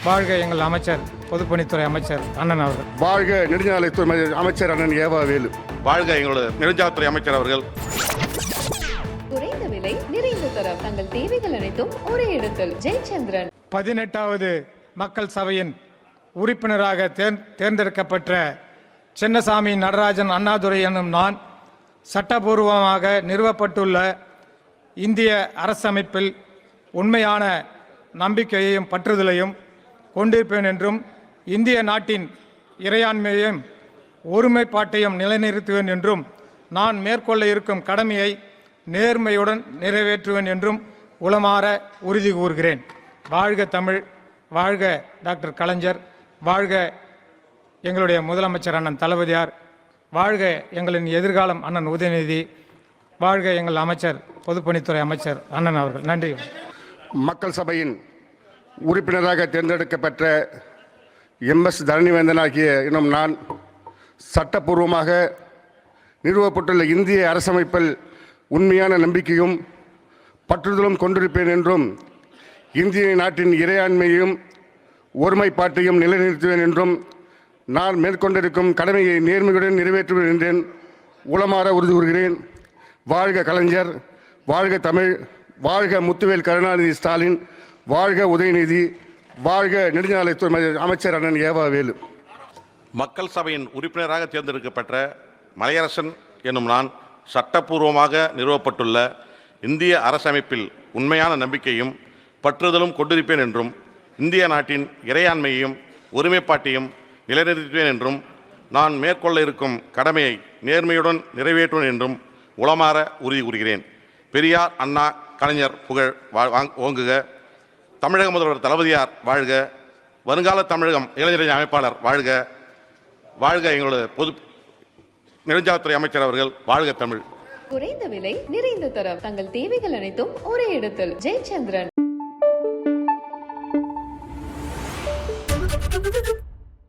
வாழ்க எங்கள் அமைச்சர் பொதுப்பணித்துறை அமைச்சர் அண்ணன் அவர்கள். வாழ்க நெடுஞ்சாலைத்துறை அமைச்சர் அண்ணன் ஏவா வேலு. வாழ்க எங்களோட நெடுஞ்சாலைத்துறை அமைச்சர் அவர்கள். குறைந்த விலை நிறைந்த தரம் தங்கள் தேவைகள் அனைத்தும் ஒரே இடத்தில். ஜெயச்சந்திரன். 18வது மக்கள் சபையின் உறுப்பினராக தேர்ந்தெடுக்கப்பட்ட சின்னசாமி நடராஜன் அண்ணாதுரை என்னும் நான் சட்டபூர்வமாக நிறுவப்பட்டுள்ள இந்திய அரசமைப்பில் உண்மையான நம்பிக்கையையும் பற்றுதலையும் கொண்டிருப்பேன் என்றும் இந்திய நாட்டின் இறையாண்மையையும் ஒருமைப்பாட்டையும் நிலைநிறுத்துவேன் என்றும் நான் மேற்கொள்ள இருக்கும் கடமையை நேர்மையுடன் நிறைவேற்றுவேன் என்றும் உளமாற உறுதி கூறுகிறேன். வாழ்க தமிழ், வாழ்க டாக்டர் கலைஞர், வாழ்க எங்களுடைய முதலமைச்சர் அண்ணன் தளபதியார், வாழ்க எங்களின் எதிர்காலம் அண்ணன் உதயநிதி, வாழ்க எங்கள் அமைச்சர் பொதுப்பணித்துறை அமைச்சர் அண்ணன் அவர்கள். நன்றி. மக்கள் சபையின் உறுப்பினராக தேர்ந்தெடுக்கப்பட்ட எம்எஸ் தரணிவேந்தன் ஆகிய இன்னும் நான் சட்டப்பூர்வமாக நிறுவப்பட்டுள்ள இந்திய அரசமைப்பில் உண்மையான நம்பிக்கையும் பற்றுதலும் கொண்டிருப்பேன் என்றும் இந்திய நாட்டின் இறையாண்மையையும் ஒருமைப்பாட்டையும் நிலைநிறுத்துவேன் என்றும் நான் மேற்கொண்டிருக்கும் கடமையை நேர்மையுடன் நிறைவேற்றுவேன் என்றேன் உளமாற உறுதி கூறுகிறேன். வாழ்க கலைஞர், வாழ்க தமிழ், வாழ்க முத்துவேல் கருணாநிதி ஸ்டாலின், வாழ்க உதயநிதி, வாழ்க நெடுஞ்சாலைத்துறை அமைச்சர் அண்ணன் ஏவா வேலு. மக்கள் சபையின் உறுப்பினராக தேர்ந்தெடுக்கப்பட்ட மலையரசன் என்னும் நான் சட்டப்பூர்வமாக நிறுவப்பட்டுள்ள இந்திய அரசமைப்பில் உண்மையான நம்பிக்கையும் பற்றுதலும் கொண்டிருப்பேன் என்றும் இந்திய நாட்டின் இறையாண்மையையும் ஒருமைப்பாட்டையும் நிலைநிறுத்துவேன் என்றும் நான் மேற்கொள்ள இருக்கும் கடமையை நேர்மையுடன் நிறைவேற்றுவேன் என்றும் உளமாற உறுதி கூறுகிறேன். பெரியார், அண்ணா, கலைஞர் புகழ் ஓங்குக. தமிழக முதல்வர் தளபதியார் வாழ்க. வருங்கால தமிழகம் இளைஞரணி அமைப்பாளர் வாழ்க. வாழ்க எங்களோட நெடுஞ்சாலைத்துறை அமைச்சர் அவர்கள். வாழ்க தமிழ். குறைந்த விலை நிறைந்த தரம் தங்கள் தேவைகள் அனைத்தும் ஒரே இடத்தில். ஜெயச்சந்திரன்.